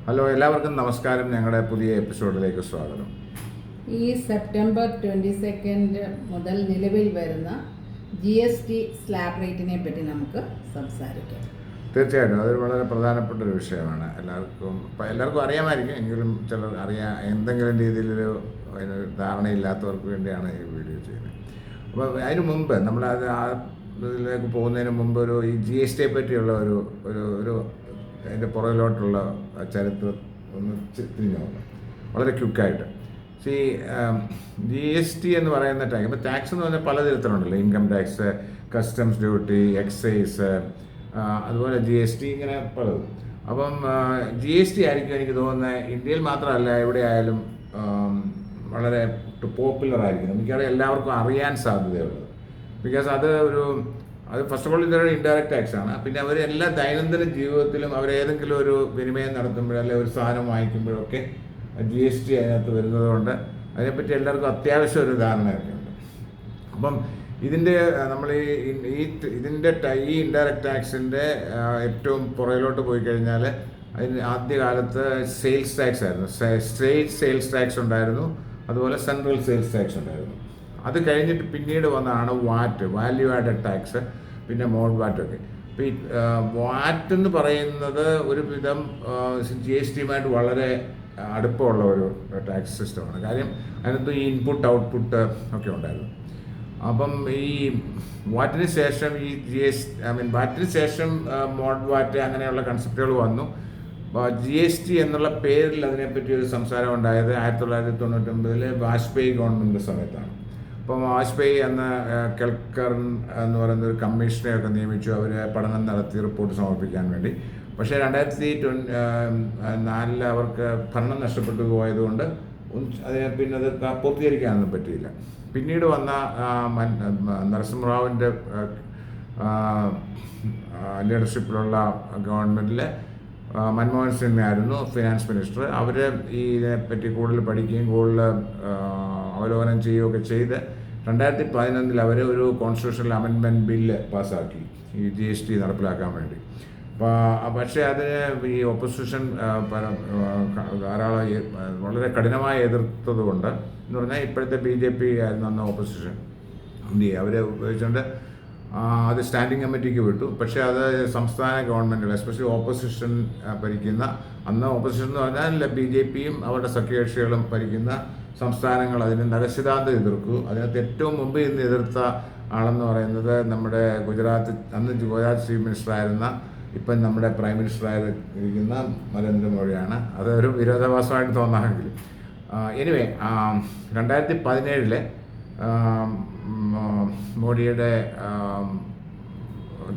Hello, എല്ലാവർക്കും നമസ്കാരം. ഞങ്ങളുടെ പുതിയ എപ്പിസോഡിലേക്ക് സ്വാഗതം. ഈ സെപ്റ്റംബർ 22 മുതൽ നിലവിൽ വരുന്ന GST സ്ലാബ് റേറ്റിനെ പറ്റി നമുക്ക് സംസാരിക്കാം. തീർച്ചയായിട്ടും അതൊരു വളരെ പ്രധാനപ്പെട്ട ഒരു വിഷയമാണ്. എല്ലാവർക്കും അറിയാമായിരിക്കും, എങ്കിലും ചിലർ എന്തെങ്കിലും രീതിയിലൊരു ധാരണയില്ലാത്തവർക്ക് വേണ്ടിയാണ് ഈ വീഡിയോ ചെയ്യുന്നത്. അപ്പോൾ അതിന് മുമ്പ് നമ്മൾ ഇതിലേക്ക് പോകുന്നതിന് മുമ്പ് ഈ GST പറ്റിയുള്ള ഒരു അതിൻ്റെ പുറകിലോട്ടുള്ള ചരിത്രം ഒന്ന് തിരിഞ്ഞു നോക്കാം വളരെ ക്വിക്കായിട്ട്. GST എന്ന് പറയുന്ന ടാക്സ്, ഇപ്പോൾ ടാക്സ് എന്ന് പറഞ്ഞാൽ പലതരത്തിലുണ്ടല്ലോ. Income tax, customs duty, excise, അതുപോലെ GST, ഇങ്ങനെ പലതും. അപ്പം GST ആയിരിക്കും എനിക്ക് തോന്നുന്നത് ഇന്ത്യയിൽ മാത്രമല്ല എവിടെ ആയാലും വളരെ പോപ്പുലർ ആയിരിക്കും. നമുക്കത് എല്ലാവർക്കും അറിയാൻ സാധ്യതയുള്ളത്. ബിക്കോസ് അത് ഫസ്റ്റ് ഓഫ് ഓൾ ഇതൊരു ഇൻഡയറക്റ്റ് ടാക്സ് ആണ്. പിന്നെ അവർ എല്ലാ ദൈനംദിന ജീവിതത്തിലും അവരേതെങ്കിലും ഒരു വിനിമയം നടത്തുമ്പോഴോ അല്ലെങ്കിൽ ഒരു സാധനം വാങ്ങിക്കുമ്പോഴൊക്കെ GST അതിനകത്ത് വരുന്നത് കൊണ്ട് അതിനെപ്പറ്റി എല്ലാവർക്കും അത്യാവശ്യം ഒരു ധാരണയൊക്കെ ഉണ്ട്. അപ്പം നമ്മൾ ഇതിൻ്റെ ഈ ഇൻഡയറക്റ്റ് ടാക്സിൻ്റെ ഏറ്റവും പുറകിലോട്ട് പോയി കഴിഞ്ഞാൽ അതിന് ആദ്യകാലത്ത് സെയിൽസ് ടാക്സ് ആയിരുന്നു. സ്റ്റേറ്റ് സെയിൽസ് ടാക്സ് ഉണ്ടായിരുന്നു, അതുപോലെ സെൻട്രൽ സെയിൽസ് ടാക്സ് ഉണ്ടായിരുന്നു. അത് കഴിഞ്ഞിട്ട് പിന്നീട് വന്നതാണ് വാറ്റ്, വാല്യൂ ആഡഡ് ടാക്സ്, പിന്നെ മോഡ് വാറ്റൊക്കെ. അപ്പോൾ ഈ വാറ്റ് എന്ന് പറയുന്നത് ഒരു വിധം GSTയുമായിട്ട് വളരെ അടുപ്പമുള്ള ഒരു ടാക്സ് സിസ്റ്റമാണ്. കാര്യം അതിനകത്ത് ഈ ഇൻപുട്ട് ഔട്ട്പുട്ട് ഒക്കെ ഉണ്ടായിരുന്നു. അപ്പം ഈ വാറ്റിന് ശേഷം വാറ്റിന് ശേഷം മോഡ് വാറ്റ് അങ്ങനെയുള്ള കൺസെപ്റ്റുകൾ വന്നു. GST എന്നുള്ള പേരിൽ അതിനെപ്പറ്റി ഒരു സംസാരം ഉണ്ടായത് 1999 വാജ്പേയി ഗവൺമെൻറ് സമയത്താണ്. അപ്പം വാജ്പേയി എന്ന കെൽക്കർ എന്ന് പറയുന്ന ഒരു കമ്മീഷനെയൊക്കെ നിയമിച്ചു. അവർ പഠനം നടത്തി റിപ്പോർട്ട് സമർപ്പിക്കാൻ വേണ്ടി. പക്ഷേ 2004 അവർക്ക് ഭരണം നഷ്ടപ്പെട്ടു പോയതുകൊണ്ട് പിന്നെ അത് പൂർത്തീകരിക്കാനൊന്നും പറ്റിയില്ല. പിന്നീട് വന്ന നരസിംഹറാവുവിൻ്റെ ലീഡർഷിപ്പിലുള്ള ഗവൺമെൻറ്റിൽ മൻമോഹൻ സിംഗ് ആയിരുന്നു ഫിനാൻസ് മിനിസ്റ്റർ. അവർ ഇതിനെപ്പറ്റി കൂടുതൽ പഠിക്കുകയും കൂടുതൽ അവലോകനം ചെയ്യുകയൊക്കെ ചെയ്ത് 2011 അവർ ഒരു കോൺസ്റ്റിറ്റ്യൂഷണൽ അമെൻമെൻറ്റ് ബില്ല് പാസ്സാക്കി ഈ GST നടപ്പിലാക്കാൻ വേണ്ടി. പക്ഷേ അതിന് ഈ ഓപ്പോസിഷൻ ധാരാളം വളരെ കഠിനമായി എതിർത്തത് കൊണ്ട് എന്ന് പറഞ്ഞാൽ ഇപ്പോഴത്തെ BJP ആയിരുന്നു അന്ന് ഓപ്പോസിഷൻ. അവരെ ഉപയോഗിച്ചുകൊണ്ട് അത് സ്റ്റാൻഡിംഗ് കമ്മിറ്റിക്ക് വിട്ടു. പക്ഷേ അത് സംസ്ഥാന ഗവൺമെൻറ്റുകൾ, എസ്പെഷ്യലി ഓപ്പോസിഷൻ ഭരിക്കുന്ന, അന്ന് ഓപ്പോസിഷൻ എന്ന് പറഞ്ഞാൽ BJPയും അവരുടെ സഖ്യകക്ഷികളും ഭരിക്കുന്ന സംസ്ഥാനങ്ങൾ അതിന് നഖശിതാന്തം എതിർക്കൂ. അതിനകത്ത് ഏറ്റവും മുമ്പ് ഇന്ന് എതിർത്ത ആളെന്ന് പറയുന്നത് നമ്മുടെ അന്ന് ഗുജറാത്ത് ചീഫ് മിനിസ്റ്ററായിരുന്ന, ഇപ്പം നമ്മുടെ പ്രൈം മിനിസ്റ്ററായിരിക്കുന്ന നരേന്ദ്രമോദിയാണ്. അതൊരു വിരോധാഭാസമായിട്ട് തോന്നാമെങ്കിലും എനിവേ 2017 മോഡിയുടെ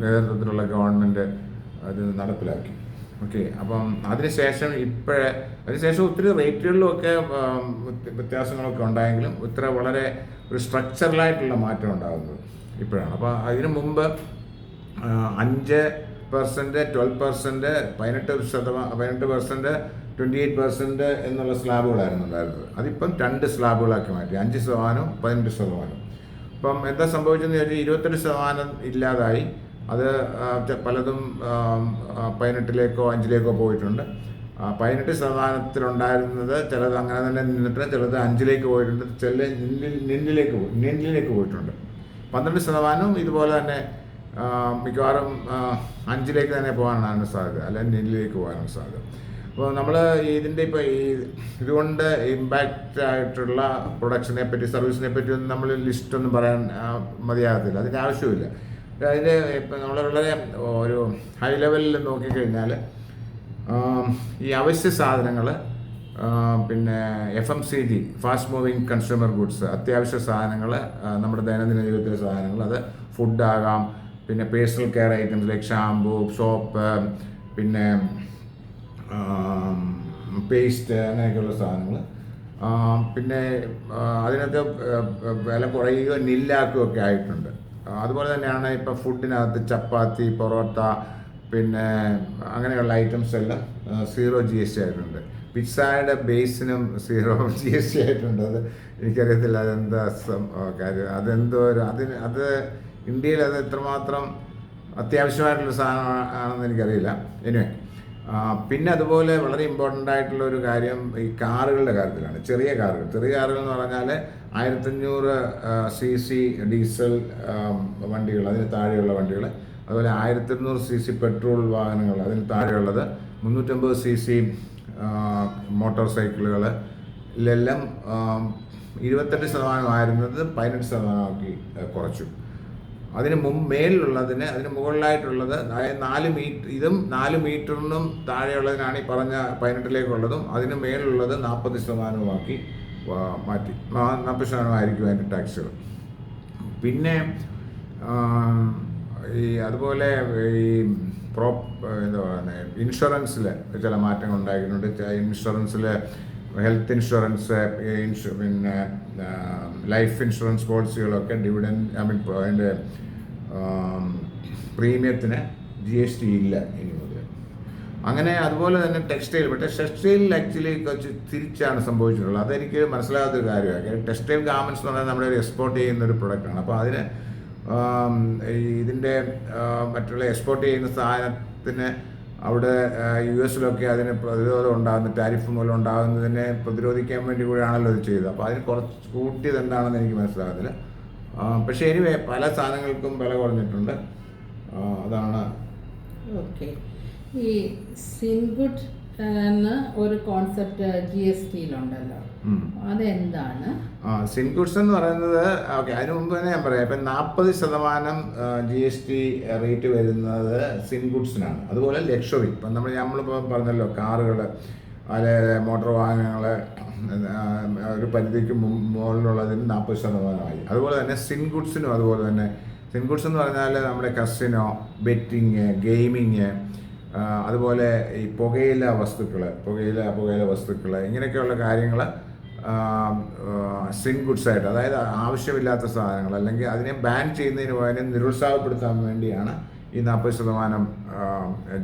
നേതൃത്വത്തിലുള്ള ഗവൺമെൻറ് അത് നടപ്പിലാക്കി. ഓക്കെ, അപ്പം അതിനുശേഷം ഒത്തിരി റേറ്റുകളിലുമൊക്കെ വ്യത്യാസങ്ങളൊക്കെ ഉണ്ടായെങ്കിലും വളരെ ഒരു സ്ട്രക്ചറലായിട്ടുള്ള മാറ്റം ഉണ്ടാകുന്നത് ഇപ്പോഴാണ്. അപ്പോൾ അതിനു മുമ്പ് 5%, 12%, 18%, 28% എന്നുള്ള സ്ലാബുകളായിരുന്നു ഉണ്ടായിരുന്നത്. അതിപ്പം 2 സ്ലാബുകളാക്കി മാറ്റി, 5%, 18%. അപ്പം എന്താ സംഭവിച്ചതെന്ന് ചോദിച്ചാൽ 28% ഇല്ലാതായി. അത് പലതും 18-ലേക്കോ 5-ലേക്കോ പോയിട്ടുണ്ട്. 18%-ത്തിലുണ്ടായിരുന്നത് ചിലത് അങ്ങനെ തന്നെ നിന്നിട്ട്, ചിലത് 5-ലേക്ക് പോയിട്ടുണ്ട്, ചില നിന്നിലേക്ക് പോയിട്ടുണ്ട്. 12% ഇതുപോലെ തന്നെ മിക്കവാറും 5-ലേക്ക് തന്നെ പോകാനാണ് സാധ്യത, അല്ലെങ്കിൽ നിന്നിലേക്ക് പോകാനാണ് സാധ്യത. അപ്പോൾ നമ്മൾ ഇപ്പോൾ ഇതുകൊണ്ട് ഇമ്പാക്റ്റ് ആയിട്ടുള്ള പ്രൊഡക്ഷനെ പറ്റി, സർവീസിനെ പറ്റി ഒന്നും നമ്മൾ ലിസ്റ്റൊന്നും പറയാൻ മതിയാകത്തില്ല, അതിൻ്റെ ആവശ്യമില്ല. അതിൻ്റെ ഇപ്പം നമ്മൾ വളരെ ഒരു ഹൈ ലെവലിൽ നോക്കിക്കഴിഞ്ഞാൽ ഈ അവശ്യ സാധനങ്ങൾ, പിന്നെ FMCG, fast moving consumer goods, അത്യാവശ്യ സാധനങ്ങൾ, നമ്മുടെ ദൈനംദിന ജീവിതത്തിലെ സാധനങ്ങൾ, അത് ഫുഡാകാം, പിന്നെ personal care items like shampoo, soap, പിന്നെ പേസ്റ്റ്, അങ്ങനെയൊക്കെയുള്ള സാധനങ്ങൾ. പിന്നെ അതിനകത്ത് വില കുറയുകയോ നില്ലാക്കുകയൊക്കെ ആയിട്ടുണ്ട്. അതുപോലെ തന്നെയാണ് ഇപ്പോൾ ഫുഡിനകത്ത് ചപ്പാത്തി, പൊറോട്ട, പിന്നെ അങ്ങനെയുള്ള ഐറ്റംസ് എല്ലാം 0 GST ആയിട്ടുണ്ട്. പിസ്സയുടെ ബേസിനും 0 GST ആയിട്ടുണ്ട്. അത് എനിക്കറിയത്തില്ല അതെന്താ കാര്യം, അത് ഇന്ത്യയിൽ അത് എത്രമാത്രം അത്യാവശ്യമായിട്ടുള്ള സാധനം ആണെന്ന് എനിക്കറിയില്ല. എനിവേ, പിന്നെ അതുപോലെ വളരെ ഇമ്പോർട്ടൻ്റ് ആയിട്ടുള്ള ഒരു കാര്യം ഈ കാറുകളുടെ കാര്യത്തിലാണ്. ചെറിയ കാറുകൾ എന്ന് പറഞ്ഞാൽ 1500 CC ഡീസൽ വണ്ടികൾ, അതിന് താഴെയുള്ള വണ്ടികൾ, അതുപോലെ 1200 CC പെട്രോൾ വാഹനങ്ങൾ, അതിന് താഴെയുള്ളത്, 350 CC മോട്ടോർ സൈക്കിളുകൾ, ഇതിലെല്ലാം 28% ആയിരുന്നത് 18% കുറച്ചു. അതിന് മേലിലുള്ളതിന്, അതിന് മുകളിലായിട്ടുള്ളത്, അതായത് 4 മീറ്റർ, ഇതും 4 മീറ്ററിനും താഴെയുള്ളതിനാണ് ഈ പറഞ്ഞ 18-ലേക്കുള്ളതും, അതിന് മേലുള്ളത് 40% മാറ്റി. 40% അതിൻ്റെ ടാക്സുകൾ. പിന്നെ ഈ അതുപോലെ ഈ എന്താ പറയുന്നത്, ഇൻഷുറൻസിൽ ചില മാറ്റങ്ങൾ ഉണ്ടാക്കിയിട്ടുണ്ട്. ഇൻഷുറൻസിൽ ഹെൽത്ത് ഇൻഷുറൻസ്, പിന്നെ ലൈഫ് ഇൻഷുറൻസ് പോളിസികളൊക്കെ അതിൻ്റെ പ്രീമിയത്തിന് GST ഇല്ല ഇനി മുതൽ. അങ്ങനെ അതുപോലെ തന്നെ ടെക്സ്റ്റൈലിൽ ആക്ച്വലി കുറച്ച് തിരിച്ചാണ് സംഭവിച്ചിട്ടുള്ളത്. അതെനിക്ക് മനസ്സിലാകാത്തൊരു കാര്യമാണ്. ടെക്സ്റ്റൈൽ ഗാർമെൻറ്റ്സ് എന്ന് പറഞ്ഞാൽ നമ്മുടെ ഒരു എക്സ്പോർട്ട് ചെയ്യുന്ന ഒരു പ്രൊഡക്റ്റാണ്. അപ്പോൾ അതിന് ഇതിൻ്റെ മറ്റുള്ള എക്സ്പോർട്ട് ചെയ്യുന്ന സാധനത്തിന് അവിടെ US അതിന് പ്രതിരോധം ഉണ്ടാകുന്ന, ടാരിഫ് മൂലം ഉണ്ടാകുന്നതിനെ പ്രതിരോധിക്കാൻ വേണ്ടി കൂടിയാണല്ലോ ഇത് ചെയ്തത്. അപ്പോൾ അതിന് കുറച്ച് കൂട്ടിയത് എന്താണെന്ന് എനിക്ക് മനസ്സിലാകുന്നില്ല. പക്ഷേ എനിവേ പല സാധനങ്ങൾക്കും വില കുറഞ്ഞിട്ടുണ്ട്. അതാണ്. ഓക്കെ. ഈ സിൻഗുഡ് എന്ന ഒരു കോൺസെപ്റ്റ് GSTയിലുണ്ടല്ലോ, അതെന്താണ്? സിൻഗുഡ്സ് എന്ന് പറയുന്നത്, ഓക്കെ, അതിന് മുമ്പ് തന്നെ ഞാൻ പറയാം, ഇപ്പം 40% GST റേറ്റ് വരുന്നത് സിൻഗുഡ്സിനാണ്. അതുപോലെ ലക്ഷറി, ഇപ്പം നമ്മളിപ്പോൾ പറഞ്ഞല്ലോ, കാറുകൾ, അല്ലെ മോട്ടോർ വാഹനങ്ങൾ, ഒരു പരിധിക്ക് മുകളിലുള്ളതിന് 40%. അതുപോലെ തന്നെ സിൻഗുഡ്സിനും അതുപോലെ തന്നെ. സിൻഗുഡ്സ് എന്ന് പറഞ്ഞാൽ നമ്മുടെ കസിനോ, ബെറ്റിങ്, ഗെയിമിങ്, അതുപോലെ ഈ പുകയില വസ്തുക്കൾ, ഇങ്ങനെയൊക്കെയുള്ള കാര്യങ്ങൾ സിൻഗുഡ്സായിട്ട്, അതായത് ആവശ്യമില്ലാത്ത സാധനങ്ങൾ, അല്ലെങ്കിൽ അതിനെ ബാൻ ചെയ്യുന്നതിന് പകരം നിരുത്സാഹപ്പെടുത്താൻ വേണ്ടിയാണ് ഈ 40%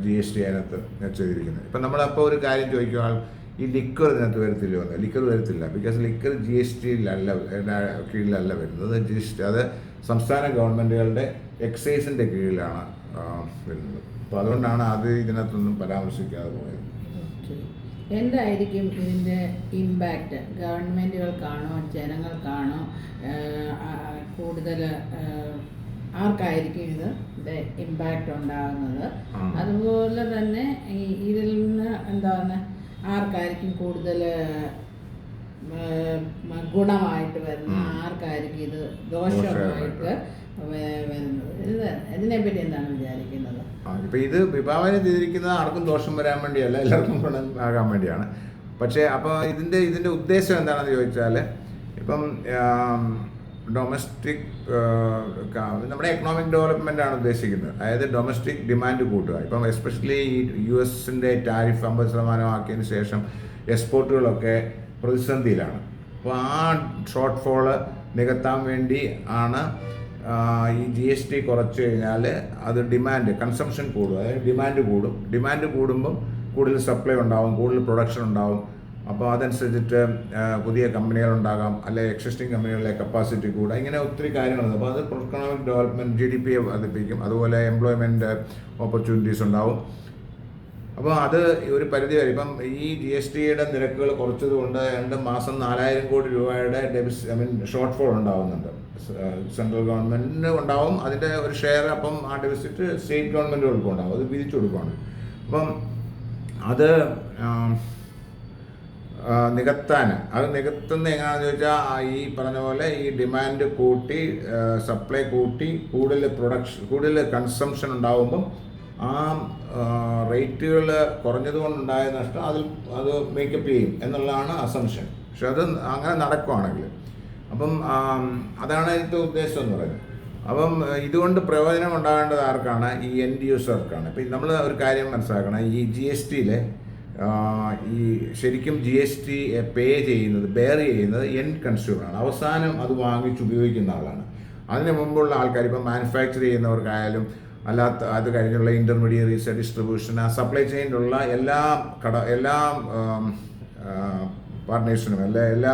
GST അതിനകത്ത് ചെയ്തിരിക്കുന്നത്. ഇപ്പം നമ്മളപ്പോൾ ഒരു കാര്യം ചോദിക്കുക, ഈ ലിക്കർ ഇതിനകത്ത് വരത്തില്ലോ എന്ന്. ലിക്കർ വരത്തില്ല. ബിക്കോസ് ലിക്കർ GSTയിലല്ല, കീഴിലല്ല വരുന്നത്. അത് സംസ്ഥാന ഗവൺമെൻറ്റുകളുടെ എക്സൈസിൻ്റെ കീഴിലാണ് വരുന്നത്. അപ്പോൾ അതുകൊണ്ടാണ് അത് ഇതിനകത്തൊന്നും പരാമർശിക്കാതെ പോയത്. എന്തായിരിക്കും ഇതിൻ്റെ ഇമ്പാക്റ്റ്? ഗവൺമെൻറ്റുകൾക്കാണോ, ജനങ്ങൾക്കാണോ, കൂടുതൽ ആർക്കായിരിക്കും ഇതിൻ്റെ ഇമ്പാക്റ്റ് ഉണ്ടാകുന്നത്? അതുപോലെ തന്നെ ഇതിൽ നിന്ന് എന്താണ്, ആർക്കായിരിക്കും കൂടുതൽ ഗുണമായിട്ട് വരുന്നത്, ആർക്കായിരിക്കും ഇത് ദോഷമായിട്ട് വരുന്നത്? ഇതിനെപ്പറ്റി എന്താണ് വിചാരിക്കുന്നത്? ഇപ്പം ഇത് വിഭാവനം ചെയ്തിരിക്കുന്നത് ആർക്കും ദോഷം വരാൻ വേണ്ടിയല്ല, എല്ലാവർക്കും ഗുണം ആകാൻ വേണ്ടിയാണ്. പക്ഷേ അപ്പോൾ ഇതിൻ്റെ ഉദ്ദേശം എന്താണെന്ന് ചോദിച്ചാൽ, ഇപ്പം ഡൊമസ്റ്റിക്, നമ്മുടെ എക്കണോമിക് ഡെവലപ്മെൻ്റ് ആണ് ഉദ്ദേശിക്കുന്നത്. അതായത് ഡൊമസ്റ്റിക് ഡിമാൻഡ് കൂട്ടുക. ഇപ്പം എസ്പെഷ്യലി ഈ US ടാരിഫ് 50% ആക്കിയതിന് ശേഷം എക്സ്പോർട്ടുകളൊക്കെ പ്രതിസന്ധിയിലാണ്. അപ്പോൾ ആ ഷോർട്ട് ഫോള് നികത്താൻ വേണ്ടി ആണ് ഈ GST കുറച്ച് കഴിഞ്ഞാൽ അത് കൺസംഷൻ കൂടും. അതായത് ഡിമാൻഡ് കൂടുമ്പം കൂടുതൽ സപ്ലൈ ഉണ്ടാവും, കൂടുതൽ പ്രൊഡക്ഷൻ ഉണ്ടാവും. അപ്പോൾ അതനുസരിച്ചിട്ട് പുതിയ കമ്പനികളുണ്ടാകാം, അല്ലെങ്കിൽ എക്സിസ്റ്റിംഗ് കമ്പനികളുടെ കപ്പാസിറ്റി കൂടുക, ഇങ്ങനെ ഒത്തിരി കാര്യങ്ങളുണ്ട്. അപ്പോൾ അത് എക്കണോമിക് ഡെവലപ്മെൻറ്റ്, GDP വർദ്ധിപ്പിക്കും. അതുപോലെ എംപ്ലോയ്മെൻറ്റ് ഓപ്പർച്യൂണിറ്റീസ് ഉണ്ടാവും. അപ്പോൾ അത് ഒരു പരിധി വരെ, ഇപ്പം ഈ GSTയുടെ നിരക്കുകൾ കുറച്ചതുകൊണ്ട് 2 മാസം 4000 കോടി രൂപയുടെ ഷോർട്ട് ഫോൾ ഉണ്ടാവുന്നുണ്ട്. സെൻട്രൽ ഗവൺമെൻറ്റിന് ഉണ്ടാവും അതിൻ്റെ ഒരു ഷെയർ. അപ്പം ആ ഡെഫിസിറ്റ് സ്റ്റേറ്റ് ഗവൺമെൻറ്റുകൾക്കും ഉണ്ടാവും, അത് പിരിച്ചു കൊടുക്കുകയാണ്. അപ്പം അത് നികത്തുന്ന എങ്ങനെയാണെന്ന് ചോദിച്ചാൽ, ഈ പറഞ്ഞ പോലെ ഈ ഡിമാൻഡ് കൂട്ടി, സപ്ലൈ കൂട്ടി, കൂടുതൽ കൺസംഷൻ ഉണ്ടാകുമ്പം ആ റേറ്റുകൾ കുറഞ്ഞതുകൊണ്ടുണ്ടായ നഷ്ടം അത് മേക്കപ്പ് ചെയ്യും എന്നുള്ളതാണ് അസംഷൻ. പക്ഷെ അത് അങ്ങനെ നടക്കുവാണെങ്കിൽ, അപ്പം അതാണ് ഇതിൻ്റെ ഉദ്ദേശം എന്ന് പറയുന്നത്. അപ്പം ഇതുകൊണ്ട് പ്രയോജനം ഉണ്ടാകേണ്ടത് ആർക്കാണ്? ഈ എൻഡ് യൂസർക്കാണ്. ഇപ്പം നമ്മൾ ഒരു കാര്യം മനസ്സിലാക്കണം, ഈ GSTയിലെ ഈ ശരിക്കും GST ബെയർ ചെയ്യുന്നത് എൻഡ് കൺസ്യൂമറാണ്. അവസാനം അത് വാങ്ങിച്ചുപയോഗിക്കുന്ന ആളാണ്. അതിന് മുമ്പുള്ള ആൾക്കാർ, ഇപ്പം മാനുഫാക്ചർ ചെയ്യുന്നവർക്കായാലും അല്ലാത്ത അത് കഴിഞ്ഞുള്ള ഇൻ്റർമീഡിയറീസ്, ഡിസ്ട്രിബ്യൂഷൻ, ആ സപ്ലൈ ചെയിനിലുള്ള എല്ലാ പാർട്ട്നേഴ്സിനും, എല്ലാ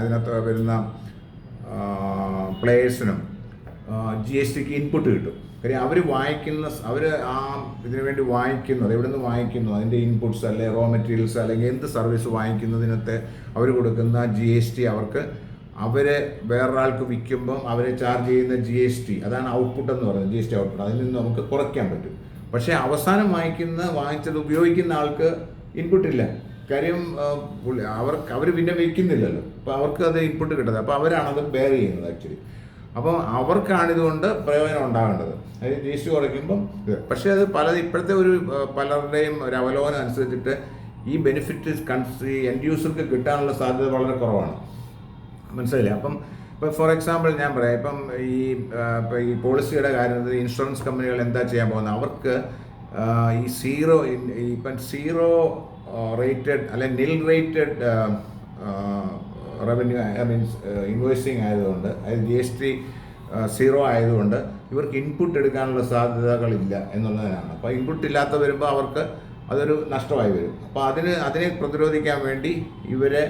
അതിനകത്ത് വരുന്ന പ്ലേയേഴ്സിനും GSTക്ക് ഇൻപുട്ട് കിട്ടും. കാര്യം അവർ ആ ഇതിനു വേണ്ടി വാങ്ങിക്കുന്നത് എവിടെ നിന്ന് വാങ്ങിക്കുന്നു, അതിൻ്റെ ഇൻപുട്സ് അല്ലെ റോ മെറ്റീരിയൽസ് അല്ലെങ്കിൽ എന്ത് സർവീസ് വാങ്ങിക്കുന്നതിനകത്ത് അവർ കൊടുക്കുന്ന GST അവർ വേറൊരാൾക്ക് വിൽക്കുമ്പം അവരെ ചാർജ് ചെയ്യുന്ന GST, അതാണ് ഔട്ട്പുട്ട് എന്ന് പറയുന്നത്, GST ഔട്ട്പുട്ട്. അതിൽ നിന്ന് നമുക്ക് കുറയ്ക്കാൻ പറ്റും. പക്ഷേ അവസാനം വാങ്ങിച്ചത് ഉപയോഗിക്കുന്ന ആൾക്ക് ഇൻപുട്ടില്ല. കാര്യം അവർ പിന്നെ വിൽക്കുന്നില്ലല്ലോ, അപ്പോൾ അവർക്ക് അത് ഇൻപുട്ട് കിട്ടുന്നത്. അപ്പോൾ അവരാണത് ബെയർ ചെയ്യുന്നത് ആക്ച്വലി. അപ്പം അവർക്കാണിതുകൊണ്ട് പ്രയോജനം ഉണ്ടാകേണ്ടത്. അതായത് GST കുറയ്ക്കുമ്പം പക്ഷേ അത് ഇപ്പോഴത്തെ പലരുടെയും ഒരു അവലോകനം അനുസരിച്ചിട്ട് ഈ ബെനിഫിറ്റ് എൻഡ് യൂസർക്ക് കിട്ടാനുള്ള സാധ്യത വളരെ കുറവാണ്. മനസ്സിലായില്ലേ? അപ്പം ഇപ്പോൾ ഫോർ എക്സാമ്പിൾ ഞാൻ പറയാം, ഇപ്പം ഈ പോളിസിയുടെ കാര്യത്തിൽ ഇൻഷുറൻസ് കമ്പനികൾ എന്താ ചെയ്യാൻ പോകുന്നത്, അവർക്ക് ഈ സീറോ റേറ്റഡ് അല്ലെ നിൽ റേറ്റഡ് റവന്യൂ ഇൻവോയ്സിങ് ആയതുകൊണ്ട്, അതായത് GST സീറോ ആയതുകൊണ്ട് ഇവർക്ക് ഇൻപുട്ട് എടുക്കാനുള്ള സാധ്യതകളില്ല എന്നുള്ളതിനാണ്. അപ്പോൾ ഇൻപുട്ട് ഇല്ലാത്ത വരുമ്പോൾ അവർക്ക് അതൊരു നഷ്ടമായി വരും. അപ്പോൾ അതിനെ പ്രതിരോധിക്കാൻ വേണ്ടി ഇവരെ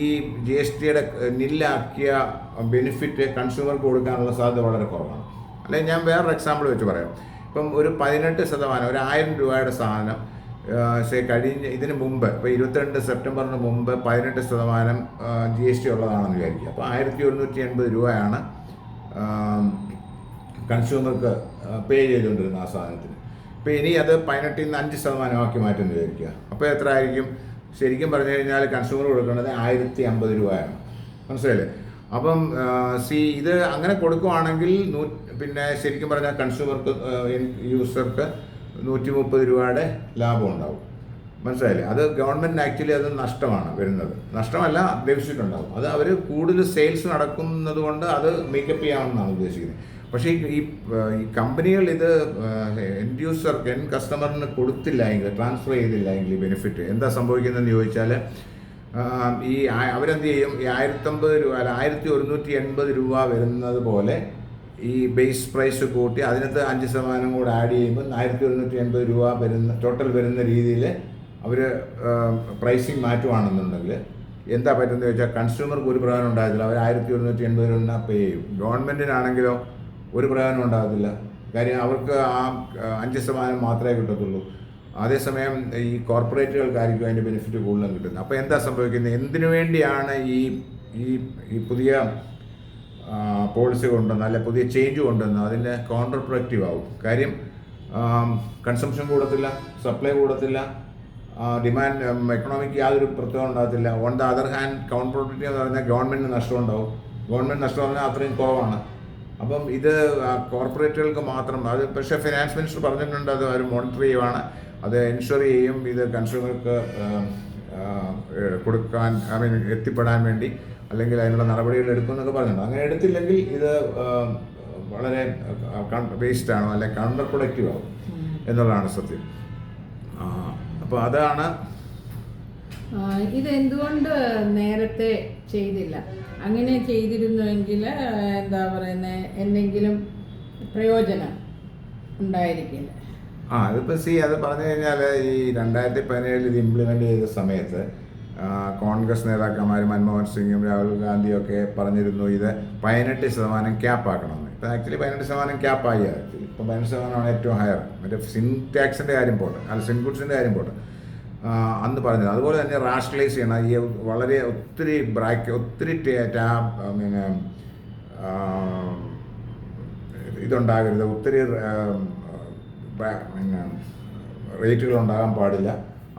ഈ GSTയുടെ നില്ലാക്കിയ ബെനിഫിറ്റ് കൺസ്യൂമർക്ക് കൊടുക്കാനുള്ള സാധ്യത വളരെ കുറവാണ്. അല്ലെങ്കിൽ ഞാൻ വേറൊരു എക്സാമ്പിൾ വെച്ച് പറയാം. ഇപ്പം ഒരു 18%, ഒരു 1000 രൂപയുടെ സാധനം ഇതിന് മുമ്പ്, ഇപ്പോൾ 22 സെപ്റ്റംബറിന് മുമ്പ് 18% GST ഉള്ളതാണെന്ന് വിചാരിക്കുക. അപ്പോൾ 1180 രൂപയാണ് കൺസ്യൂമർക്ക് പേ ചെയ്തുകൊണ്ടിരുന്ന ആ സാധനത്തിന്. ഇപ്പോൾ ഇനി അത് 18-ൽ നിന്ന് 5% ആക്കി മാറ്റുമെന്ന് വിചാരിക്കുക. അപ്പോൾ എത്ര ആയിരിക്കും? ശരിക്കും പറഞ്ഞു കഴിഞ്ഞാൽ കൺസ്യൂമർ കൊടുക്കേണ്ടത് 1050 രൂപയാണ്. മനസ്സിലായില്ലേ? അപ്പം ഇത് അങ്ങനെ കൊടുക്കുവാണെങ്കിൽ പിന്നെ ശരിക്കും പറഞ്ഞാൽ കൺസ്യൂമർക്ക് യൂസർക്ക് 130 രൂപയുടെ ലാഭം ഉണ്ടാവും. മനസ്സിലായില്ലേ? അത് ഗവൺമെൻറ്റിന് ആക്ച്വലി അത് നഷ്ടമാണ് വരുന്നത്. നഷ്ടമല്ല, ഡെഫിസിറ്റ് ഉണ്ടാവും. അത് അവർ കൂടുതൽ സെയിൽസ് നടക്കുന്നത് കൊണ്ട് അത് മേക്കപ്പ് ചെയ്യാമെന്നാണ് ഉദ്ദേശിക്കുന്നത്. പക്ഷേ ഈ കമ്പനികൾ ഇത് എൻഡ് കസ്റ്റമറിന് കൊടുത്തില്ല എങ്കിൽ, ട്രാൻസ്ഫർ ചെയ്തില്ല എങ്കിൽ ഈ ബെനിഫിറ്റ് എന്താ സംഭവിക്കുന്നതെന്ന് ചോദിച്ചാൽ, അവരെന്ത് ചെയ്യും, ഈ 1050 രൂപ അല്ല 1180 രൂപ വരുന്നത് പോലെ ഈ ബേസ് പ്രൈസ് കൂട്ടി അതിനകത്ത് 5% കൂടെ ആഡ് ചെയ്യുമ്പോൾ 1180 രൂപ ടോട്ടൽ വരുന്ന രീതിയിൽ അവർ പ്രൈസിങ് മാറ്റുവാണെന്നുണ്ടെങ്കിൽ എന്താ പറ്റുന്നത് ചോദിച്ചാൽ കൺസ്യൂമർക്ക് ഒരു പ്രയോജനം ഉണ്ടാകത്തില്ല. അവർ 1180 രൂപ പേ ചെയ്യും. ഗവൺമെൻറ്റിനാണെങ്കിലോ ഒരു പ്രയോജനം ഉണ്ടാകത്തില്ല. കാര്യം അവർക്ക് ആ 5% മാത്രമേ കിട്ടത്തുള്ളൂ. അതേസമയം ഈ കോർപ്പറേറ്റുകൾക്കായിരിക്കും അതിൻ്റെ ബെനിഫിറ്റ് കൂടുതലും കിട്ടുന്നത്. അപ്പോൾ എന്താ സംഭവിക്കുന്നത്, എന്തിനു വേണ്ടിയാണ് ഈ പുതിയ പോളിസി കൊണ്ടുവന്ന് അല്ലെ പുതിയ ചേഞ്ച് കൊണ്ടുവന്ന് അതിൻ്റെ കൗണ്ടർ പ്രൊഡക്റ്റീവ് ആവും. കാര്യം കൺസംഷൻ കൂടത്തില്ല, സപ്ലൈ കൂടത്തില്ല, ഡിമാൻഡ് എക്കണോമിക്ക് യാതൊരു പ്രത്യേകം ഉണ്ടാകത്തില്ല. On the other hand counter productive എന്ന് പറഞ്ഞാൽ ഗവൺമെൻറ്റിന് നഷ്ടം ഉണ്ടാവും. ഗവൺമെൻറ് നഷ്ടം പറഞ്ഞാൽ അത്രയും കുറവാണ്. അപ്പം ഇത് കോർപ്പറേറ്റുകൾക്ക് മാത്രം, അത് പക്ഷേ ഫിനാൻസ് മിനിസ്റ്റർ പറഞ്ഞിട്ടുണ്ട്, അത് അവർ മോണിറ്റർ ചെയ്യുവാണ്, അത് എൻഷുർ ചെയ്യും ഇത് കൺസ്യൂമർക്ക് കൊടുക്കാൻ എത്തിപ്പെടാൻ വേണ്ടി, അല്ലെങ്കിൽ അതിനുള്ള നടപടികൾ എടുക്കുമെന്നൊക്കെ പറഞ്ഞിട്ടുണ്ട്. അങ്ങനെ എടുത്തില്ലെങ്കിൽ ഇത് വളരെ വേസ്റ്റാണോ അല്ലെങ്കിൽ കൗണ്ടർ പ്രൊഡക്റ്റീവ് ആവും എന്നുള്ളതാണ് സത്യം. അപ്പോൾ അതാണ് ഇതെന്തുകൊണ്ട് നേരത്തെ ചെയ്തില്ല? അങ്ങനെ ചെയ്തിരുന്നുവെങ്കിൽ എന്താ പറയുന്നത്, എന്തെങ്കിലും പ്രയോജനം ഉണ്ടായിരിക്കില്ല. അതിപ്പോൾ അത് പറഞ്ഞു കഴിഞ്ഞാൽ ഈ 2017 ഇത് ഇംപ്ലിമെൻ്റ് ചെയ്ത സമയത്ത് കോൺഗ്രസ് നേതാക്കന്മാർ മൻമോഹൻ സിംഗും രാഹുൽ ഗാന്ധിയും ഒക്കെ പറഞ്ഞിരുന്നു ഇത് 18% ക്യാപ്പാക്കണമെന്ന്. ഇപ്പോൾ ആക്ച്വലി 18% ക്യാപ്പായി. ആക്ച്വലി ഇപ്പോൾ 18% ഏറ്റവും ഹയർ. മറ്റേ സിൻ ടാക്സിൻ്റെ കാര്യം പോട്ടെ, അല്ല സിൻ ഗുഡ്സിൻ്റെ കാര്യം പോട്ടെ, അന്ന് പറഞ്ഞത്. അതുപോലെ തന്നെ റാഷണലൈസ് ചെയ്യണം. ഈ വളരെ ഒത്തിരി പിന്നെ ഇതുണ്ടാകരുത്, ഒത്തിരി പിന്നെ റേറ്റുകൾ ഉണ്ടാകാൻ പാടില്ല,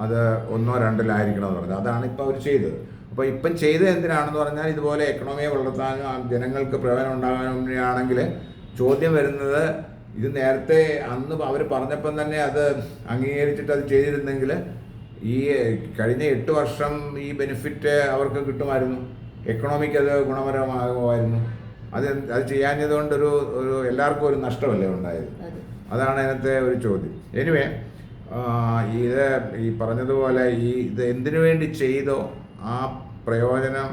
അത് 1-2 എന്ന് പറഞ്ഞത്. അതാണ് ഇപ്പോൾ അവർ ചെയ്തത്. അപ്പോൾ ഇപ്പം ചെയ്തത് എന്തിനാണെന്ന് പറഞ്ഞാൽ ഇതുപോലെ എക്കണോമിയെ വളർത്താനും ജനങ്ങൾക്ക് പ്രയോജനം ഉണ്ടാകാനാണെങ്കിൽ ചോദ്യം വരുന്നത്, ഇത് നേരത്തെ അന്ന് അവർ പറഞ്ഞപ്പം തന്നെ അത് അംഗീകരിച്ചിട്ട് അത് ചെയ്തിരുന്നെങ്കിൽ ഈ കഴിഞ്ഞ 8 വർഷം ഈ ബെനിഫിറ്റ് അവർക്ക് കിട്ടുമായിരുന്നു, എക്കണോമിക്ക് അത് ഗുണപരമാകുമായിരുന്നു. അത് ചെയ്യാഞ്ഞത് കൊണ്ടൊരു എല്ലാവർക്കും ഒരു നഷ്ടമല്ലേ ഉണ്ടായത്. അതാണ് അതിനകത്തെ ഒരു ചോദ്യം. എനിവേ ഈ പറഞ്ഞതുപോലെ ഇത് എന്തിനു വേണ്ടി ചെയ്തോ ആ പ്രയോജനം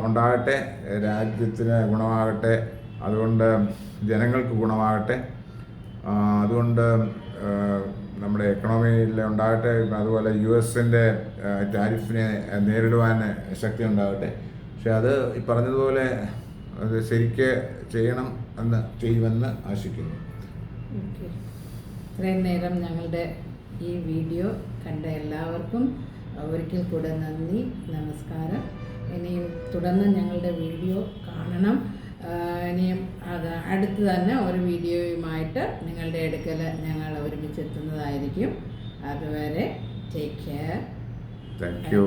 ഉണ്ടാകട്ടെ, രാജ്യത്തിന് ഗുണമാകട്ടെ, അതുകൊണ്ട് ജനങ്ങൾക്ക് ഗുണമാകട്ടെ, അതുകൊണ്ട് നമ്മുടെ എക്കണോമിയിൽ ഉണ്ടാകട്ടെ, അതുപോലെ US-ൻ്റെ ടാരിഫിനെ നേരിടുവാൻ ശക്തി ഉണ്ടാകട്ടെ. പക്ഷെ അത് ഈ പറഞ്ഞതുപോലെ അത് ശരിക്ക് ചെയ്യണം ചെയ്യുമെന്ന് ആശിക്കുന്നു. ഓക്കെ, ഇത്രയും നേരം ഞങ്ങളുടെ ഈ വീഡിയോ കണ്ട എല്ലാവർക്കും ഒരിക്കൽ കൂടെ നന്ദി, നമസ്കാരം. ഇനിയും തുടർന്ന് ഞങ്ങളുടെ വീഡിയോ കാണണം. ഇനിയും അടുത്ത് തന്നെ ഒരു വീഡിയോയുമായിട്ട് നിങ്ങളുടെ അടുക്കൽ ഞങ്ങൾ ഒരുമിച്ചെത്തുന്നതായിരിക്കും. അതുവരെ ടേക്ക് കെയർ. Thank you.